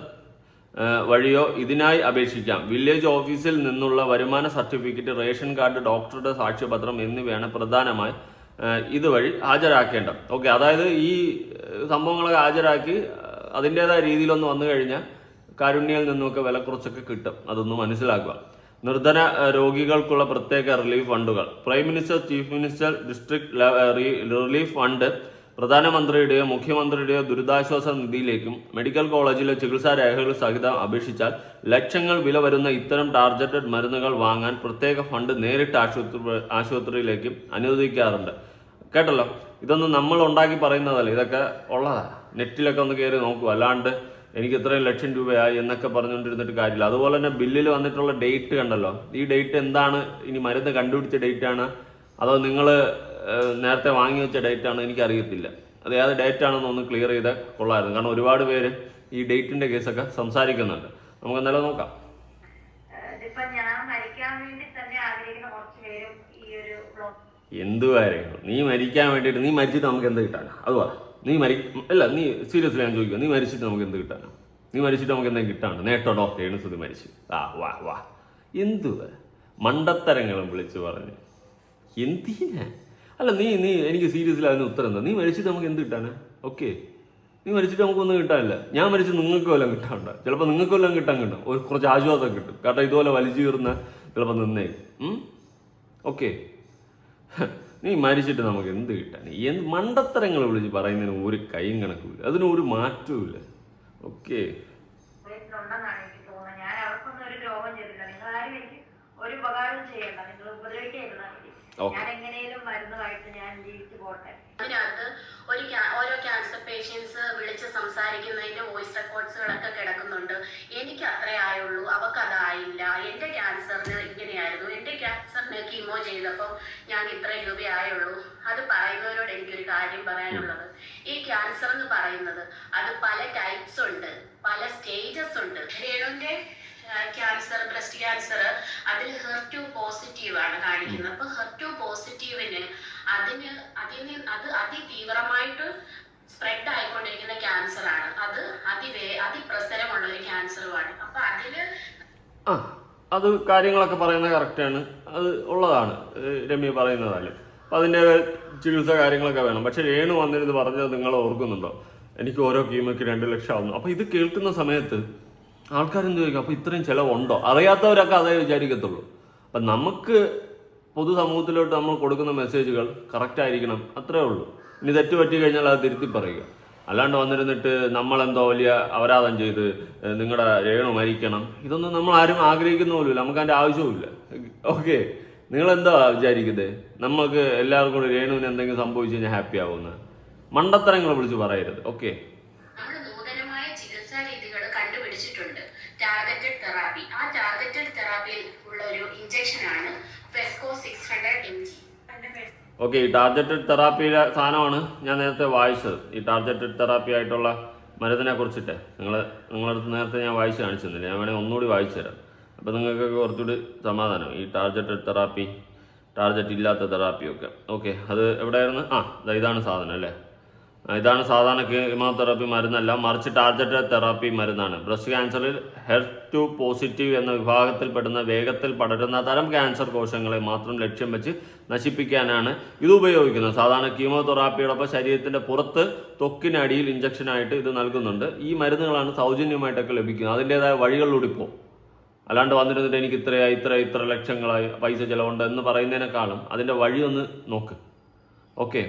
വഴിയോ ഇതിനായി അപേക്ഷിക്കാം. വില്ലേജ് ഓഫീസിൽ നിന്നുള്ള വരുമാന സർട്ടിഫിക്കറ്റ്, റേഷൻ കാർഡ്, ഡോക്ടറുടെ സാക്ഷ്യപത്രം എന്നിവയാണ് പ്രധാനമായി ഇതുവഴി ഹാജരാക്കേണ്ടത്. അതായത് ഈ സംഭവങ്ങളൊക്കെ ഹാജരാക്കി അതിൻ്റെതായ രീതിയിലൊന്ന് വന്നു കഴിഞ്ഞാൽ കാരുണ്യയിൽ നിന്നൊക്കെ വില കുറച്ചൊക്കെ കിട്ടും. അതൊന്ന് മനസ്സിലാക്കുക. നിർധന രോഗികൾക്കുള്ള പ്രത്യേക റിലീഫ് ഫണ്ടുകൾ, prime minister, chief minister district relief fund പ്രധാനമന്ത്രിയുടെയോ മുഖ്യമന്ത്രിയുടെയോ ദുരിതാശ്വാസ നിധിയിലേക്കും മെഡിക്കൽ കോളേജിലെ ചികിത്സാ രേഖകൾ സഹിതം അപേക്ഷിച്ചാൽ ലക്ഷങ്ങൾ വില വരുന്ന ഇത്തരം ടാർഗറ്റഡ് മരുന്നുകൾ വാങ്ങാൻ പ്രത്യേക ഫണ്ട് നേരിട്ട് ആശുപത്രിയിലേക്കും അനുവദിക്കാറുണ്ട്. കേട്ടല്ലോ, ഇതൊന്നും നമ്മൾ ഉണ്ടാക്കി പറയുന്നതല്ല, ഇതൊക്കെ ഉള്ളതാണ്. നെറ്റിലൊക്കെ ഒന്ന് കയറി നോക്കൂ. അല്ലാണ്ട് എനിക്ക് ഇത്രയും ലക്ഷം രൂപയായി എന്നൊക്കെ പറഞ്ഞുകൊണ്ടിരുന്നിട്ട് കാര്യമില്ല. അതുപോലെ തന്നെ ബില്ലിൽ വന്നിട്ടുള്ള ഡേറ്റ് കണ്ടല്ലോ, ഈ ഡേറ്റ് എന്താണ്? ഇനി മരുന്ന് കണ്ടുപിടിച്ച ഡേറ്റ് ആണ് അതോ നിങ്ങൾ നേരത്തെ വാങ്ങി വെച്ച ഡേറ്റ് ആണ്? എനിക്കറിയത്തില്ല. അത് ഏത് ഡേറ്റ് ആണെന്ന് ഒന്ന് ക്ലിയർ ചെയ്താൽ കൊള്ളായിരുന്നു. കാരണം ഒരുപാട് പേര് ഈ ഡേറ്റിന്റെ കേസൊക്കെ സംസാരിക്കുന്നുണ്ട്. നമുക്ക് എന്തായാലും നോക്കാം. എന്ത് കാര്യങ്ങൾ? നീ മരിക്കാൻ വേണ്ടിയിട്ട്, നീ മരിച്ചിട്ട് നമുക്ക് എന്ത് കിട്ടാനാ? അതുവാ അല്ല, നീ സീരിയസ്ലി ഞാൻ ചോദിക്കുക, നീ മരിച്ചിട്ട് നമുക്ക് എന്ത് കിട്ടാനാ? നീ മരിച്ചിട്ട് നമുക്ക് എന്തെങ്കിലും കിട്ടാണ്? നേട്ടോ ഡോക്ടർ സുധി മരിച്ചു. വാ എന്തുവാ മണ്ടത്തരങ്ങളും വിളിച്ചു പറഞ്ഞു? എന്തിനാ? അല്ല, നീ എനിക്ക് സീരിയസ്ലി അതിന് ഉത്തരം എന്താ? നീ മരിച്ചിട്ട് നമുക്ക് എന്ത് കിട്ടാനാ? ഓക്കെ, നീ മരിച്ചിട്ട് നമുക്കൊന്നും കിട്ടാനില്ല. ഞാൻ മരിച്ച് നിങ്ങൾക്ക് വല്ലതും കിട്ടാണ്ട. ചിലപ്പോൾ നിങ്ങൾക്ക് വല്ലതും കിട്ടും, കുറച്ച് ആശ്വാസം കിട്ടും. കാരണം ഇതുപോലെ വലിച്ചു കീറുന്ന ചിലപ്പോൾ നിന്നേ. ഓക്കെ, നീ മരിച്ചിട്ട് നമുക്ക് എന്ത് കിട്ടാൻ? മണ്ടത്തരങ്ങൾ വിളിച്ച് പറയുന്നതിന് ഒരു കൈയും കണക്കുമില്ല, അതിന് ഒരു മാറ്റവും ഇല്ല. ഓക്കെ, അതിനകത്ത് ഓരോ ക്യാൻസർ പേഷ്യൻസ് വിളിച്ച് സംസാരിക്കുന്നതിന്റെ വോയിസ് റെക്കോർഡ്സുകളൊക്കെ കിടക്കുന്നുണ്ട്. എനിക്ക് അത്രേ ആയുള്ളൂ, അവർക്ക് അതായില്ല, എന്റെ ക്യാൻസറിന് ഇങ്ങനെയായിരുന്നു, എന്റെ ക്യാൻസറിന് കീമോ ചെയ്തപ്പോൾ ഞാൻ ഇത്രയും രൂപയായുള്ളൂ. അത് പറയുന്നവരോട് എനിക്കൊരു കാര്യം പറയാനുള്ളത്, ഈ ക്യാൻസർ എന്ന് പറയുന്നത് അത് പല ടൈപ്സ് ഉണ്ട്, പല സ്റ്റേജസ് ഉണ്ട്. രേണുവിന്റെ ക്യാൻസർ, ബ്രസ്റ്റ് ക്യാൻസർ, അതിൽ HER2 പോസിറ്റീവ് ആണ് കാണിക്കുന്നത്. അപ്പൊ HER2 പോസിറ്റീവിന് അത് അതിതീവ്രമായിട്ട് സ്പ്രെഡ് ആയിക്കൊണ്ടിരിക്കുന്ന ക്യാൻസർ ആണ്. അത് അതിപ്രസരമുള്ള ഒരു ക്യാൻസറുമാണ്. അപ്പൊ അത് കാര്യങ്ങളൊക്കെ പറയുന്നത് കറക്റ്റാണ്, അത് ഉള്ളതാണ് രമ്യ പറയുന്നതല്ലേ. അപ്പം അതിൻ്റെ ചികിത്സ കാര്യങ്ങളൊക്കെ വേണം. പക്ഷെ രേണു വന്നിരുന്ന് പറഞ്ഞത് നിങ്ങൾ ഓർക്കുന്നുണ്ടോ? എനിക്ക് ഓരോ കീമോയ്ക്ക് 2 ലക്ഷം ആവുന്നു. അപ്പോൾ ഇത് കേൾക്കുന്ന സമയത്ത് ആൾക്കാരെന്ത് ചോദിക്കും, അപ്പോൾ ഇത്രയും ചിലവുണ്ടോ? അറിയാത്തവരൊക്കെ അതേ വിചാരിക്കത്തുള്ളൂ. അപ്പം നമുക്ക് പൊതുസമൂഹത്തിലോട്ട് നമ്മൾ കൊടുക്കുന്ന മെസ്സേജുകൾ കറക്റ്റായിരിക്കണം, അത്രേ ഉള്ളൂ. ഇനി തെറ്റ് പറ്റി കഴിഞ്ഞാൽ അത് തിരുത്തി പറയുക. അല്ലാണ്ട് വന്നിരുന്നിട്ട് നമ്മളെന്തോ വലിയ അപരാധം ചെയ്ത് നിങ്ങളുടെ രേണു മരിക്കണം, ഇതൊന്നും നമ്മൾ ആരും ആഗ്രഹിക്കുന്ന പോലുമില്ല, നമുക്ക് അതിൻ്റെ ആവശ്യവുമില്ല. ഓക്കെ, നിങ്ങളെന്താ വിചാരിക്കുന്നത്? നമുക്ക് എല്ലാവർക്കും കൂടി രേണുവിന് എന്തെങ്കിലും സംഭവിച്ചു കഴിഞ്ഞാൽ ഹാപ്പി ആവുമെന്ന്? മണ്ടത്തരങ്ങൾ വിളിച്ച് പറയരുത്. ഓക്കെ, നൂതനമായ ചികിത്സാ രീതികൾ കണ്ടുപിടിച്ചിട്ടുണ്ട്, ടാർഗറ്റഡ് തെറാപ്പി. ആ ടാർഗറ്റഡ് തെറാപ്പിയിൽ ഉള്ള ഒരു ഇഞ്ചക്ഷൻ ആണ് ഫെസ്കോ 600 mg. ഓക്കെ, ഈ ടാർഗറ്റഡ് തെറാപ്പിയിലെ സാധനമാണ് ഞാൻ നേരത്തെ വായിച്ചത്. ഈ ടാർഗറ്റഡ് തെറാപ്പി ആയിട്ടുള്ള മരുന്നിനെ കുറിച്ചിട്ട് നിങ്ങളടുത്ത് നേരത്തെ ഞാൻ വായിച്ച് കാണിച്ചിരുന്നില്ല. ഞാൻ വേണമെങ്കിൽ ഒന്നുകൂടി വായിച്ചു തരാം. അപ്പോൾ നിങ്ങൾക്കൊക്കെ കുറച്ചുകൂടി സമാധാനം. ഈ ടാർഗറ്റഡ് തെറാപ്പി, ടാർഗറ്റ് ഇല്ലാത്ത തെറാപ്പിയൊക്കെ. ഓക്കെ, അത് എവിടെയായിരുന്നു? ഇതാണ് സാധനം അല്ലേ. ഇതാണ് സാധാരണ കീമോതെറാപ്പി മരുന്നല്ല, മറിച്ച് ടാർഗറ്റഡ് തെറാപ്പി മരുന്നാണ്. ബ്രസ്റ്റ് ക്യാൻസറിൽ HER2 പോസിറ്റീവ് എന്ന വിഭാഗത്തിൽപ്പെടുന്ന വേഗത്തിൽ പടരുന്ന തരം ക്യാൻസർ കോശങ്ങളെ മാത്രം ലക്ഷ്യം വെച്ച് നശിപ്പിക്കാനാണ് ഇത് ഉപയോഗിക്കുന്നത്. സാധാരണ കീമോതെറാപ്പിയോടൊപ്പം ശരീരത്തിന്റെ പുറത്ത് ത്വക്കിനടിയിൽ ഇഞ്ചക്ഷനായിട്ട് ഇത് നൽകുന്നുണ്ട്. ഈ മരുന്നുകളാണ് സൗജന്യമായിട്ടൊക്കെ ലഭിക്കുന്നത്. അതിൻ്റെതായ വഴികളിലൂടെ ഇപ്പോൾ, അല്ലാണ്ട് വന്നിരുന്നിട്ട് എനിക്ക് ഇത്ര ലക്ഷങ്ങളായി പൈസ ചിലവുണ്ട് എന്ന് പറയുന്നതിനേക്കാളും അതിൻ്റെ വഴിയൊന്ന് നോക്ക്. ഓക്കെ,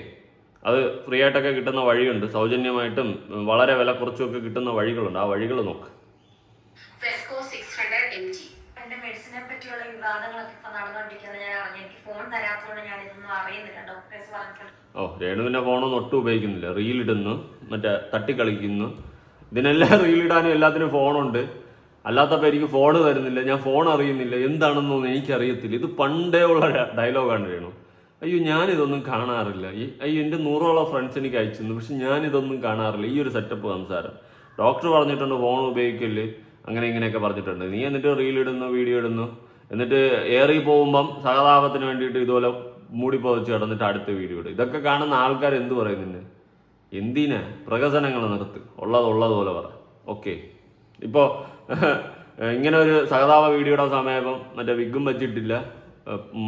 അത് ഫ്രീ ആയിട്ടൊക്കെ കിട്ടുന്ന വഴിയുണ്ട്, സൗജന്യമായിട്ടും വളരെ വില കുറച്ചൊക്കെ കിട്ടുന്ന വഴികളുണ്ട്. ആ വഴികൾ നോക്ക്. ഫെസ്കോ 600 mg. എന്റെ മെഡിസിനെ പറ്റിയുള്ള വിവാദങ്ങളൊക്കെ ഇപ്പൊ നടന്നുകൊണ്ടിരിക്കുന്നത് ഞാൻ അറിഞ്ഞു. എനിക്ക് ഫോൺ തരാത്തതുകൊണ്ട് ഞാൻ ഇതൊന്നും അറിയുന്നില്ല. ഡോക്ടേഴ്സ് പറഞ്ഞു രേണുവിന്റെ ഫോണൊന്നും ഒട്ടും ഉപയോഗിക്കുന്നില്ല. റീലിടുന്നു, മറ്റേ തട്ടിക്കളിക്കുന്നു. ഇതിനെല്ലാം റീലിടാനും എല്ലാത്തിനും ഫോണുണ്ട്. അല്ലാത്തപ്പോൾ എനിക്ക് ഫോൺ തരുന്നില്ല, ഞാൻ ഫോൺ അറിയുന്നില്ല, എന്താണെന്നൊന്നും എനിക്കറിയത്തില്ല. ഇത് പണ്ടേ ഉള്ള ഡയലോഗാണ് രേണു. അയ്യോ, ഞാനിതൊന്നും കാണാറില്ല. അയ്യോ, എൻ്റെ 100ഓളം ഫ്രണ്ട്സ് എനിക്ക് അയച്ചിരുന്നു, പക്ഷെ ഞാനിതൊന്നും കാണാറില്ല. ഈ ഒരു സെറ്റപ്പ് സംസാരം. ഡോക്ടർ പറഞ്ഞിട്ടുണ്ട് ഫോൺ ഉപയോഗിക്കല്, അങ്ങനെ ഇങ്ങനെയൊക്കെ പറഞ്ഞിട്ടുണ്ട്. നീ എന്നിട്ട് റീലിടുന്നു, വീഡിയോ ഇടുന്നു, എന്നിട്ട് ഏറി പോകുമ്പം സഹതാപത്തിന് വേണ്ടിയിട്ട് ഇതുപോലെ മൂടിപ്പോതച്ച് കിടന്നിട്ട് അടുത്ത വീഡിയോ ഇടും. ഇതൊക്കെ കാണുന്ന ആൾക്കാർ എന്ത് പറയുന്നുണ്ട്? എന്തിനാ? പ്രഹസനങ്ങൾ നിർത്ത്, ഉള്ളതുപോലെ പറ. ഓക്കെ, ഇപ്പോൾ ഇങ്ങനെ ഒരു സഹതാപ വീഡിയോയുടെ സമയം മറ്റേ വിഗും വെച്ചിട്ടില്ല,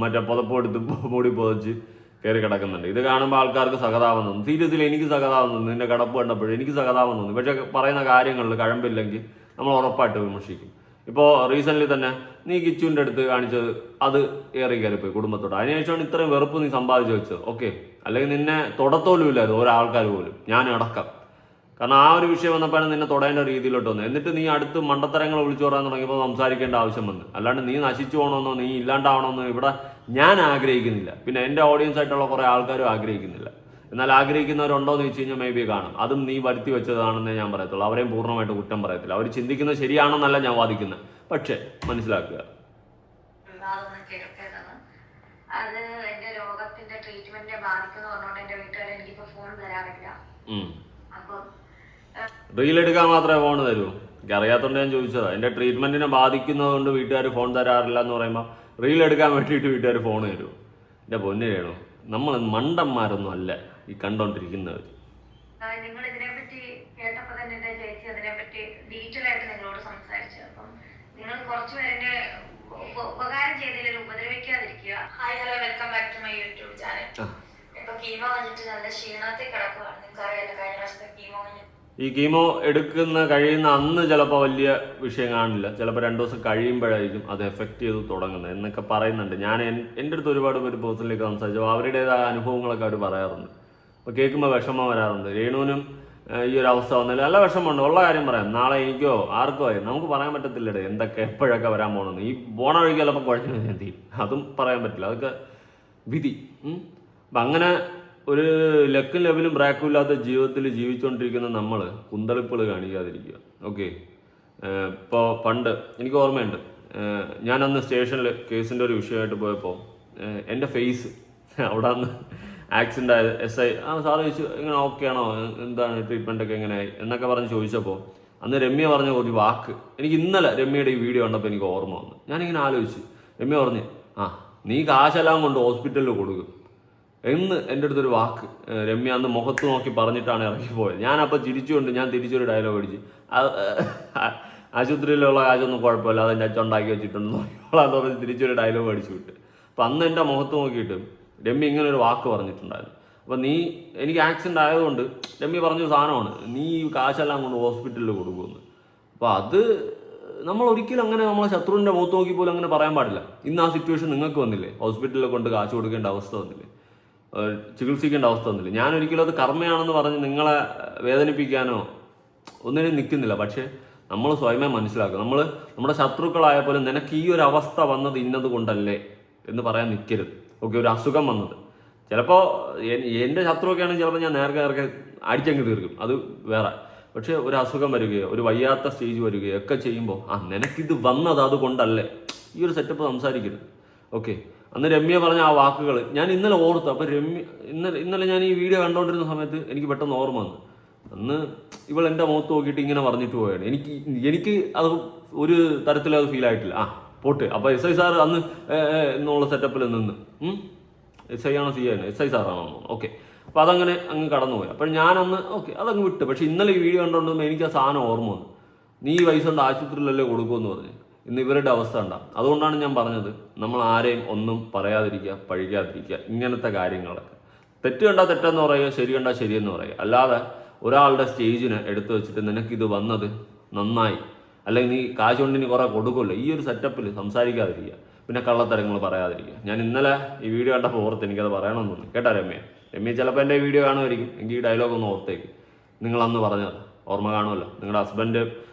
മറ്റേ പുതപ്പെടുത്ത് മൂടി പൊതച്ച് കയറി കിടക്കുന്നുണ്ട്. ഇത് കാണുമ്പോൾ ആൾക്കാർക്ക് സഹതാപം തോന്നും. സീരിയസ്ലി എനിക്ക് സഹതാപം തോന്നുന്നു. നിന്റെ കടപ്പ് കണ്ടപ്പോഴും എനിക്ക് സഹതാപം തോന്നി. പക്ഷെ പറയുന്ന കാര്യങ്ങളിൽ കഴമ്പില്ലെങ്കിൽ നമ്മൾ ഉറപ്പായിട്ട് വിമർശിക്കും. ഇപ്പോൾ റീസെൻ്റ്ലി തന്നെ നീ കിച്ചുവിൻ്റെ അടുത്ത് കാണിച്ചത് അത് ഏറി കയറിപ്പോയി കുടുംബത്തോട്. അതിനുശേഷമാണ് ഇത്രയും വെറുപ്പ് നീ സമ്പാദിച്ചു വെച്ചത്. ഓക്കെ, അല്ലെങ്കിൽ നിന്നെ തൊടത്തോലും ഇല്ലായിരുന്നു ഒരാൾക്കാർ പോലും, ഞാൻ അടക്കം. കാരണം ആ ഒരു വിഷയം വന്നപ്പോഴാണ് നിന്നെ തൊടേണ്ട രീതിയിലോട്ട് വന്നത്. എന്നിട്ട് നീ അടുത്ത് മണ്ടത്തരങ്ങൾ വിളിച്ചു പറയാൻ തുടങ്ങിയപ്പോൾ സംസാരിക്കേണ്ട ആവശ്യം വന്നു. അല്ലാണ്ട് നീ നശിച്ചു പോകണമെന്നോ നീ ഇല്ലാണ്ടാവണമെന്നോ ഇവിടെ ഞാൻ ആഗ്രഹിക്കുന്നില്ല. പിന്നെ എൻ്റെ ഓഡിയൻസ് ആയിട്ടുള്ള കുറേ ആൾക്കാരും ആഗ്രഹിക്കുന്നില്ല. എന്നാൽ ആഗ്രഹിക്കുന്നവരുണ്ടോ എന്ന് വെച്ച് കഴിഞ്ഞാൽ മേ ബി കാണും. അതും നീ വരുത്തി വെച്ചതാണെന്നേ ഞാൻ പറയത്തുള്ളൂ. അവരെയും പൂർണ്ണമായിട്ട് കുറ്റം പറയത്തില്ല. അവർ ചിന്തിക്കുന്നത് ശരിയാണെന്നല്ല ഞാൻ വാദിക്കുന്നത്. പക്ഷേ മനസ്സിലാക്കുക, അത് എന്റെ രോഗത്തിന്റെ ട്രീറ്റ്മെന്റിനെ ബാധിക്കുന്നു പറഞ്ഞുകൊണ്ട് എന്റെ വീട്ടുകാർ എനിക്കിപ്പോ ഫോൺ തരാറില്ല. അപ്പം റീൽ എടുക്കാൻ മാത്രമേ ഫോൺ തരൂ? എനിക്ക് അറിയാത്തതുകൊണ്ട് ഞാൻ ചോദിച്ചതാണ്. എൻ്റെ ട്രീറ്റ്മെന്റിനെ ബാധിക്കുന്നത് കൊണ്ട് വീട്ടുകാർ ഫോൺ തരാറില്ല എന്ന് പറയുമ്പോൾ റീൽ എടുക്കാൻ വേണ്ടിയിട്ട് വീട്ടുകാർ ഫോൺ തരൂ? എൻ്റെ പൊന്നു വേണു, നമ്മൾ മണ്ടന്മാരൊന്നും അല്ല ഈ കണ്ടോണ്ടിരിക്കുന്നവർ. നിങ്ങൾ ഇതിനെപ്പറ്റി കേട്ടപ്പോ തന്നെ എന്റെ ചേച്ചി അതിനെപ്പറ്റി ഡീറ്റെയിൽ ആയിട്ട് നിങ്ങളോട് സംസാരിച്ചു. അപ്പം നിങ്ങൾ കുറച്ചുപേരെ ഉപകാരം ചെയ്തതിൽ ഉപദ്രവിക്കാതിരിക്കുക. Hi, hello, welcome back to my YouTube channel. ഇപ്പൊ കീമോ വന്നിട്ട് നല്ല ക്ഷീണത്തിൽ കിടക്കുവാണ്. നിങ്ങൾക്ക് അറിയാലോ കഴിഞ്ഞ പ്രാവശ്യത്തെ കീമോ. ഈ കീമോ കഴിയുന്ന അന്ന് ചിലപ്പോൾ വലിയ വിഷയം കാണില്ല, ചിലപ്പോൾ 2 ദിവസം കഴിയുമ്പോഴായിരിക്കും അത് എഫക്റ്റ് ചെയ്ത് തുടങ്ങുന്നത് എന്നൊക്കെ പറയുന്നുണ്ട്. ഞാൻ എൻ്റെ അടുത്ത് ഒരുപാട് പേര് പേഴ്സണലിലേക്ക് സംസാരിച്ചു, അവരുടേതായ അനുഭവങ്ങളൊക്കെ അവർ പറയാറുണ്ട്. അപ്പോൾ കേൾക്കുമ്പോൾ വിഷമം വരാറുണ്ട്. രേണുവിനും ഈ ഒരു അവസ്ഥ വന്നില്ല, നല്ല വിഷമമുണ്ട്. ഉള്ള കാര്യം പറയാം, നാളെ എനിക്കോ ആർക്കോ നമുക്ക് പറയാൻ പറ്റത്തില്ലടേ എന്തൊക്കെ എപ്പോഴൊക്കെ വരാൻ പോകണമെന്ന്. ഈ പോണ വഴിക്ക് ചിലപ്പോൾ കുഴഞ്ഞു എന്ത് ചെയ്യും അതും പറയാൻ പറ്റില്ല, അതൊക്കെ വിധി. അപ്പം അങ്ങനെ ഒരു ലക്കും ലെവലും ബ്രാക്കും ഇല്ലാത്ത ജീവിതത്തിൽ ജീവിച്ചുകൊണ്ടിരിക്കുന്ന നമ്മൾ കുന്തളിപ്പുകൾ കാണിക്കാതിരിക്കുക. ഓക്കെ, ഇപ്പോൾ പണ്ട് എനിക്ക് ഓർമ്മയുണ്ട്, ഞാനന്ന് സ്റ്റേഷനിൽ കേസിൻ്റെ ഒരു വിഷയമായിട്ട് പോയപ്പോൾ എൻ്റെ ഫേസ് അവിടെ അന്ന് ആക്സിഡൻ്റ് ആയത് SI സാറ് ചോദിച്ചു ഇങ്ങനെ ഓക്കെ ആണോ, എന്താണ് ട്രീറ്റ്മെൻറ്റൊക്കെ എങ്ങനെയായി എന്നൊക്കെ പറഞ്ഞ് ചോദിച്ചപ്പോൾ അന്ന് രമ്യ പറഞ്ഞ ഒരു വാക്ക് എനിക്ക് ഇന്നലെ രമ്യയുടെ ഈ വീഡിയോ കണ്ടപ്പോൾ എനിക്ക് ഓർമ്മ വന്നു. ഞാനിങ്ങനെ ആലോചിച്ചു, രമ്യ പറഞ്ഞ് നീ കാശെല്ലാം കൊണ്ട് ഹോസ്പിറ്റലിൽ കൊടുക്കും എന്ന് എൻ്റെ അടുത്തൊരു വാക്ക് രമ്യ അന്ന് മുഖത്ത് നോക്കി പറഞ്ഞിട്ടാണ് ഇറങ്ങിപ്പോയത്. ഞാനപ്പോൾ ചിരിച്ചുകൊണ്ട് ഞാൻ തിരിച്ചൊരു ഡയലോഗ് അടിച്ച്, ആശുപത്രിയിലുള്ള കാശൊന്നും കുഴപ്പമില്ല, അതെൻ്റെ അച്ഛൻ ഉണ്ടാക്കി വെച്ചിട്ടുണ്ടെന്ന് നോക്കിയോളാന്ന് പറഞ്ഞ് തിരിച്ചൊരു ഡയലോഗ് അടിച്ചു വിട്ട്. അപ്പം അന്ന് എൻ്റെ മുഖത്ത് നോക്കിയിട്ട് രമ്യ ഇങ്ങനെ ഒരു വാക്ക് പറഞ്ഞിട്ടുണ്ടായിരുന്നു. അപ്പം എനിക്ക് ആക്സിഡൻ്റ് ആയതുകൊണ്ട് രമ്യ പറഞ്ഞൊരു സാധനമാണ്, നീ കാശെല്ലാം കൊണ്ട് ഹോസ്പിറ്റലിൽ കൊടുക്കുമെന്ന്. അപ്പോൾ അത് നമ്മൾ ഒരിക്കലും അങ്ങനെ നമ്മളെ ശത്രുവിൻ്റെ മുഖത്ത് നോക്കി പോലും അങ്ങനെ പറയാൻ പാടില്ല. ഇന്ന് ആ സിറ്റുവേഷൻ നിങ്ങൾക്ക് വന്നില്ലേ, ഹോസ്പിറ്റലിൽ കൊണ്ട് കാശ് കൊടുക്കേണ്ട അവസ്ഥ വന്നില്ലേ, ചികിത്സിക്കേണ്ട അവസ്ഥ വന്നില്ല. ഞാനൊരിക്കലും അത് കർമ്മയാണെന്ന് പറഞ്ഞ് നിങ്ങളെ വേദനിപ്പിക്കാനോ ഒന്നിനും നിൽക്കുന്നില്ല. പക്ഷേ നമ്മൾ സ്വയമേ മനസ്സിലാക്കുക, നമ്മുടെ ശത്രുക്കളായ പോലും നിനക്ക് ഈ ഒരു അവസ്ഥ വന്നത് ഇന്നത് കൊണ്ടല്ലേ എന്ന് പറയാൻ നിൽക്കരുത്. ഓക്കെ, ഒരു അസുഖം വന്നത് ചിലപ്പോൾ എൻ്റെ ശത്രുവൊക്കെ ആണെങ്കിൽ ചിലപ്പോൾ ഞാൻ നേരത്തെ അടിച്ചങ്ങ് തീർക്കും, അത് വേറെ. പക്ഷേ ഒരു അസുഖം വരികയോ ഒരു വയ്യാത്ത സ്റ്റേജ് വരികയോ ഒക്കെ ചെയ്യുമ്പോൾ നിനക്കിത് വന്നത് അതുകൊണ്ടല്ലേ, ഈ ഒരു സെറ്റപ്പ് സംസാരിക്കരുത്. ഓക്കെ, അന്ന് രമ്യ പറഞ്ഞ ആ വാക്കുകൾ ഞാൻ ഇന്നലെ ഓർത്തു. അപ്പോൾ ഇന്നലെ ഞാൻ ഈ വീഡിയോ കണ്ടുകൊണ്ടിരുന്ന സമയത്ത് എനിക്ക് പെട്ടെന്ന് ഓർമ്മ വന്നു, അന്ന് ഇവൾ എൻ്റെ മുഖത്ത് നോക്കിയിട്ട് ഇങ്ങനെ പറഞ്ഞിട്ട് പോയാണ്. എനിക്ക് അത് ഒരു തരത്തിലും അത് ഫീൽ ആയിട്ടില്ല. പോട്ട്. അപ്പോൾ SI സാർ അന്ന് എന്നുള്ള സെറ്റപ്പിൽ നിന്ന് SI ആണോ CI ആണ്, SI സാറാണോ, ഓക്കെ. അപ്പോൾ അതങ്ങനെ അങ്ങ് കടന്നുപോയി. അപ്പോൾ ഞാനന്ന് ഓക്കെ അതങ്ങ് വിട്ടു. പക്ഷേ ഇന്നലെ ഈ വീഡിയോ കണ്ടുകൊണ്ടുമ്പോൾ എനിക്ക് ആ സാധനം ഓർമ്മ വന്നു, നീ ഈ പൈസ കൊണ്ട് ആശുപത്രിയിലല്ലേ കൊടുക്കുമെന്ന് പറഞ്ഞ്. ഇന്ന് ഇവരുടെ അവസ്ഥ ഉണ്ടാകും. അതുകൊണ്ടാണ് ഞാൻ പറഞ്ഞത്, നമ്മൾ ആരെയും ഒന്നും പറയാതിരിക്കുക, പഴിക്കാതിരിക്കുക, ഇങ്ങനത്തെ കാര്യങ്ങളൊക്കെ. തെറ്റ് കണ്ടാൽ തെറ്റെന്ന് പറയുക, ശരി കണ്ടാൽ ശരിയെന്ന് പറയുക. അല്ലാതെ ഒരാളുടെ സ്റ്റേജിന് എടുത്തു വെച്ചിട്ട് നിനക്കിത് വന്നത് നന്നായി, അല്ലെങ്കിൽ നീ കാശ് കൊണ്ട് ഇനി കുറേ കൊടുക്കുമല്ലോ, ഈ ഒരു സെറ്റപ്പിൽ സംസാരിക്കാതിരിക്കുക. പിന്നെ കള്ളത്തരങ്ങൾ പറയാതിരിക്കുക. ഞാൻ ഇന്നലെ ഈ വീഡിയോ കണ്ടപ്പോൾ ഓർത്ത് എനിക്കത് പറയണമെന്ന് തോന്നി. കേട്ടോ രമ്യ ചിലപ്പോൾ എൻ്റെ വീഡിയോ കാണുമായിരിക്കും, എങ്കിൽ ഈ ഡയലോഗ് ഒന്ന് ഓർത്തേക്ക്. നിങ്ങളന്ന് പറഞ്ഞത് ഓർമ്മ കാണുമല്ലോ, നിങ്ങളുടെ ഹസ്ബൻഡ്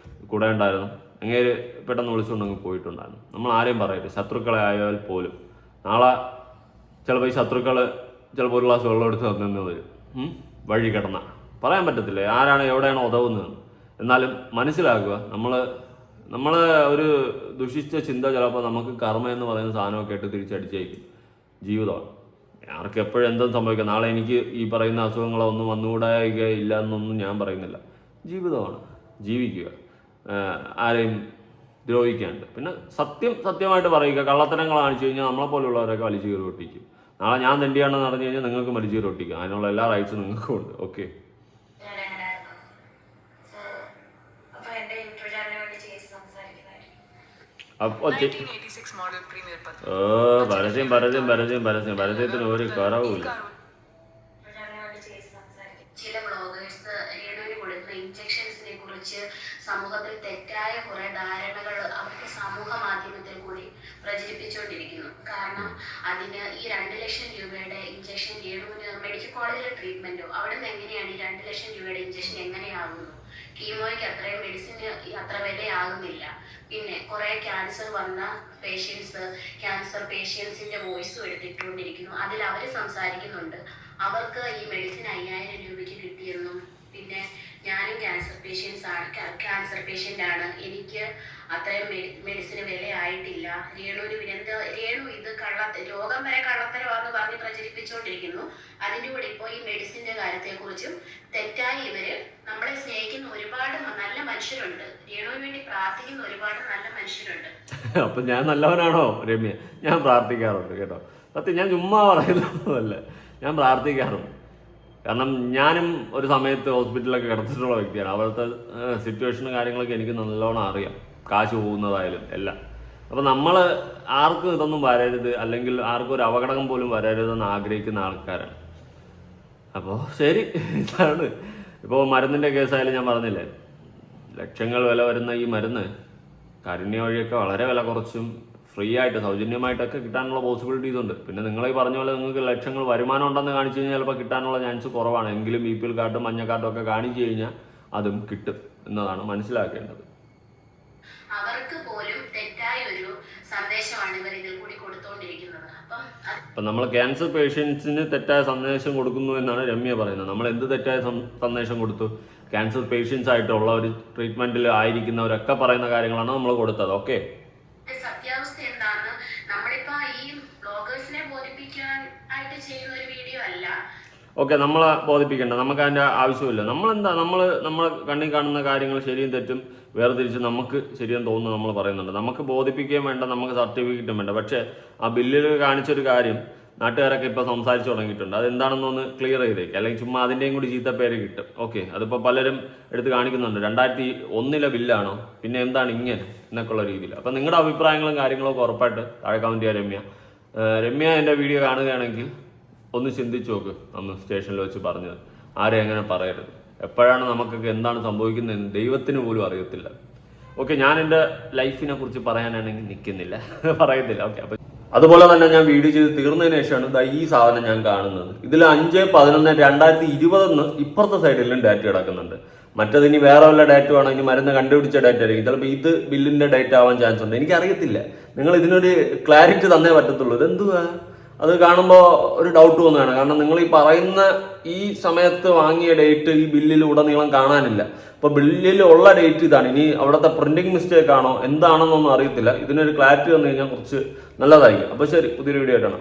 കൂടെ ഉണ്ടായിരുന്നു, അങ്ങേര് പെട്ടെന്ന് വിളിച്ചുകൊണ്ടങ്ങ് പോയിട്ടുണ്ടായിരുന്നു. നമ്മൾ ആരെയും പറയരുത്, ശത്രുക്കളെ ആയാൽ പോലും. നാളെ ചിലപ്പോൾ ഈ ശത്രുക്കൾ ചിലപ്പോൾ ഒരു ഗ്ലാസ് വെള്ളം എടുത്ത് തന്നെന്ന് വരും, വഴി കിടന്ന പറയാൻ പറ്റത്തില്ല ആരാണ് എവിടെയാണോ ഉതവുന്നതെന്ന്. എന്നാലും മനസ്സിലാക്കുക, നമ്മൾ ഒരു ദുഷിച്ച ചിന്ത ചിലപ്പോൾ നമുക്ക് കർമ്മ എന്ന് പറയുന്ന സാധനമൊക്കെ ഇട്ട് തിരിച്ചടിച്ചേക്കും. ജീവിതമാണ്, ആർക്ക് എപ്പോഴും എന്തും സംഭവിക്കാം. നാളെ എനിക്ക് ഈ പറയുന്ന അസുഖങ്ങളോ ഒന്നും വന്നുകൂടായില്ല എന്നൊന്നും ഞാൻ പറയുന്നില്ല. ജീവിതമാണ്, ജീവിക്കുക, ആരെയും ദ്രോഹിക്കാണ്ട്. പിന്നെ സത്യമായിട്ട് പറയുക. കള്ളത്തരങ്ങൾ കാണിച്ചു കഴിഞ്ഞാൽ നമ്മളെപ്പോലുള്ളവരൊക്കെ വലിച്ചു കയറി ഒട്ടിക്കും. നാളെ ഞാൻ തെണ്ടിയാണെന്ന് അറിഞ്ഞു കഴിഞ്ഞാൽ നിങ്ങൾക്ക് വലിച്ചു കയറി ഒട്ടിക്കും. അതിനുള്ള എല്ലാ റൈറ്റ്സും നിങ്ങൾക്കും ഉണ്ട്. ഓക്കെ, പരസ്യത്തിന് ഒരു കുറവുമില്ല. ചില ബ്ലോഗേഴ്സ് രേണുവിന് കൊടുക്കുന്ന ഇഞ്ചക്ഷൻസിനെ കുറിച്ച് സമൂഹത്തിൽ തെറ്റായ കുറെ ധാരണകൾ അവർക്ക് പ്രചരിപ്പിച്ചുകൊണ്ടിരിക്കുന്നു. കാരണം അതിന് ഈ 2 ലക്ഷം രൂപയുടെ ഇഞ്ചക്ഷൻ രേണുവിന് മെഡിക്കൽ കോളേജിലെ ട്രീറ്റ്മെന്റോ അവിടെ നിന്ന് എങ്ങനെയാണ് ഈ 2 ലക്ഷം രൂപയുടെ ഇഞ്ചക്ഷൻ എങ്ങനെയാകുന്നു? കീമോയ്ക്ക് അത്രയും മെഡിസിന് അത്ര വിലയാകുന്നില്ല. പിന്നെ കുറെ ക്യാൻസർ വന്ന ക്യാൻസർ പേഷ്യൻസിന്റെ വോയിസും എടുത്തിട്ടുകൊണ്ടിരിക്കുന്നു. അതിൽ അവർ സംസാരിക്കുന്നുണ്ട് അവർക്ക് ഈ മെഡിസിൻ 5000 രൂപയ്ക്ക് കിട്ടിയെന്നും, പിന്നെ ഞാനും ക്യാൻസർ പേഷ്യൻ്റ് ആണ്, എനിക്ക് അത്രയും മെഡിസിന് വിലയായിട്ടില്ല, രേണു ഇത് രോഗം വരെ കള്ളത്തരമാണെന്ന് പറഞ്ഞ് പ്രചരിപ്പിച്ചുകൊണ്ടിരിക്കുന്നു. അതിൻ്റെ കൂടെ ഇപ്പോൾ ഈ മെഡിസിൻ്റെ കാര്യത്തെക്കുറിച്ചും തെറ്റായി ഇവര് നമ്മളെ സ്നേഹിക്കുന്ന ഒരുപാട് നല്ല മനുഷ്യരുണ്ട്, രേണുവിന് വേണ്ടി പ്രാർത്ഥിക്കുന്ന ഒരുപാട് നല്ല മനുഷ്യരുണ്ട്. അപ്പൊ ഞാൻ നല്ലവനാണോ രമ്യ? ഞാൻ പ്രാർത്ഥിക്കാറുണ്ട് കേട്ടോ, സത്യം. ഞാൻ ചുമ്മാ പറയുന്നതല്ല, ഞാൻ പ്രാർത്ഥിക്കാറുണ്ട്. കാരണം ഞാനും ഒരു സമയത്ത് ഹോസ്പിറ്റലിലൊക്കെ കിടത്തിട്ടുള്ള വ്യക്തിയാണ്. അവിടുത്തെ സിറ്റുവേഷനും കാര്യങ്ങളൊക്കെ എനിക്ക് നല്ലോണം അറിയാം, കാശ് പോകുന്നതായാലും എല്ലാം. അപ്പം നമ്മൾ ആർക്കും ഇതൊന്നും വരരുത്, അല്ലെങ്കിൽ ആർക്കും ഒരു അപകടം പോലും വരരുതെന്ന് ആഗ്രഹിക്കുന്ന ആൾക്കാരാണ്. അപ്പോൾ ശരി, ഇതാണ്. ഇപ്പോൾ മരുന്നിൻ്റെ കേസായാലും ഞാൻ പറഞ്ഞില്ലേ, ലക്ഷങ്ങൾ വില വരുന്ന ഈ മരുന്ന് കാരുണ്യ വഴിയൊക്കെ വളരെ വില കുറച്ചും ഫ്രീ ആയിട്ട് സൗജന്യമായിട്ടൊക്കെ കിട്ടാനുള്ള പോസിബിലിറ്റീസ് ഉണ്ട്. പിന്നെ നിങ്ങൾ ഈ പറഞ്ഞ പോലെ നിങ്ങൾക്ക് ലക്ഷങ്ങൾ വരുമാനം ഉണ്ടെന്ന് കാണിച്ചു കഴിഞ്ഞാൽ ചിലപ്പോൾ കിട്ടാനുള്ള ചാൻസ് കുറവാണ്. എങ്കിലും BPL കാർഡും മഞ്ഞ കാർഡും ഒക്കെ കാണിച്ചു കഴിഞ്ഞാൽ അതും കിട്ടും എന്നതാണ് മനസ്സിലാക്കേണ്ടത്. അവർക്ക് പോലും തെറ്റായ ഒരു സന്ദേശമാണ് ഇവർ ഇതിൽ കൂടി കൊടുത്തുകൊണ്ടിരിക്കുന്നത്. അപ്പം നമ്മൾ ക്യാൻസർ പേഷ്യൻസിന് തെറ്റായ സന്ദേശം കൊടുക്കുന്നു എന്നാണ് രമ്യ പറയുന്നത്. നമ്മൾ എന്ത് തെറ്റായ സന്ദേശം കൊടുത്തു? ക്യാൻസർ പേഷ്യൻസ് ആയിട്ടുള്ള ഒരു ട്രീറ്റ്മെന്റിൽ ആയിരിക്കുന്നവരൊക്കെ പറയുന്ന കാര്യങ്ങളാണ് നമ്മൾ കൊടുത്തത്. ഓക്കെ, സത്യാവസ്ഥ എന്താന്ന് നമ്മളിപ്പോ ഈ ബ്ലോഗേഴ്സിനെ ബോധിപ്പിക്കാൻ ആയിട്ട് ചെയ്യുന്ന ഒരു വീഡിയോ അല്ല. ഓക്കെ, നമ്മളെ ബോധിപ്പിക്കേണ്ട, നമുക്ക് അതിൻ്റെ ആവശ്യമില്ല. നമ്മൾ കണ്ണിൽ കാണുന്ന കാര്യങ്ങൾ ശരിയും തെറ്റും വേർതിരിച്ച് നമുക്ക് ശരിയെന്ന് തോന്നുന്നു നമ്മൾ പറയുന്നുണ്ട്. നമുക്ക് ബോധിപ്പിക്കുകയും വേണ്ട, നമുക്ക് സർട്ടിഫിക്കറ്റും വേണ്ട. പക്ഷേ ആ ബില്ലിൽ കാണിച്ചൊരു കാര്യം നാട്ടുകാരൊക്കെ ഇപ്പോൾ സംസാരിച്ചു തുടങ്ങിയിട്ടുണ്ട്. അതെന്താണെന്നൊന്ന് ക്ലിയർ ചെയ്തേക്ക്, അല്ലെങ്കിൽ ചുമ്മാ അതിൻ്റെയും കൂടി ചീത്ത പേര് കിട്ടും. ഓക്കെ, അതിപ്പോൾ പലരും എടുത്ത് കാണിക്കുന്നുണ്ട്. 2001 ബില്ലാണോ, പിന്നെ എന്താണ് ഇങ്ങനെ എന്നൊക്കെയുള്ള രീതിയിൽ. അപ്പം നിങ്ങളുടെ അഭിപ്രായങ്ങളും കാര്യങ്ങളൊക്കെ ഉറപ്പായിട്ട് താഴെ കമൻറ്റ് ചെയ്യുക. രമ്യ എൻ്റെ വീഡിയോ കാണുകയാണെങ്കിൽ ഒന്ന് ചിന്തിച്ച് നോക്ക്. അന്ന് സ്റ്റേഷനിൽ വെച്ച് പറഞ്ഞത് ആരും എങ്ങനെ പറയരുത്. എപ്പോഴാണ് നമുക്കൊക്കെ എന്താണ് സംഭവിക്കുന്നതെന്ന് ദൈവത്തിന് പോലും അറിയത്തില്ല. ഓക്കെ, ഞാൻ എൻ്റെ ലൈഫിനെ കുറിച്ച് പറയാനാണെങ്കിൽ നിൽക്കുന്നില്ല, പറയത്തില്ല. ഓക്കെ, അപ്പം അതുപോലെ തന്നെ ഞാൻ വീഡിയോ ചെയ്ത് തീർന്നതിന് ശേഷമാണ് ഈ സാധനം ഞാൻ കാണുന്നത്. ഇതിൽ 5/11/2020 ഇപ്പുറത്തെ സൈഡിലും ഡേറ്റ് കിടക്കുന്നുണ്ട്. മറ്റതിനി വേറെ വല്ല ഡേറ്റ് വേണം, ഇനി മരുന്ന് കണ്ടുപിടിച്ച ഡേറ്റ് ആയിരിക്കും. ചിലപ്പോൾ ഇത് ബില്ലിൻ്റെ ഡേറ്റ് ആവാൻ ചാൻസ് ഉണ്ട്, എനിക്കറിയത്തില്ല. നിങ്ങൾ ഇതിനൊരു ക്ലാരിറ്റി തന്നേ പറ്റത്തുള്ളൂ. ഇതെന്തുവാ അത് കാണുമ്പോൾ ഒരു ഡൗട്ട് തോന്നുകയാണ്. കാരണം നിങ്ങൾ ഈ പറയുന്ന ഈ സമയത്ത് വാങ്ങിയ ഡേറ്റ് ഈ ബില്ലിൽ ഉടനീളം കാണാനില്ല. അപ്പോൾ ബില്ലിൽ ഉള്ള ഡേറ്റ് ഇതാണ്. ഇനി അവിടുത്തെ പ്രിന്റിംഗ് മിസ്റ്റേക്ക് ആണോ എന്താണെന്നൊന്നും അറിയത്തില്ല. ഇതിനൊരു ക്ലാരിറ്റി വന്നു കഴിഞ്ഞാൽ കുറച്ച് നല്ലതായിരിക്കും. അപ്പോൾ ശരി, പുതിയൊരു വീഡിയോ ആയിട്ടാണ്.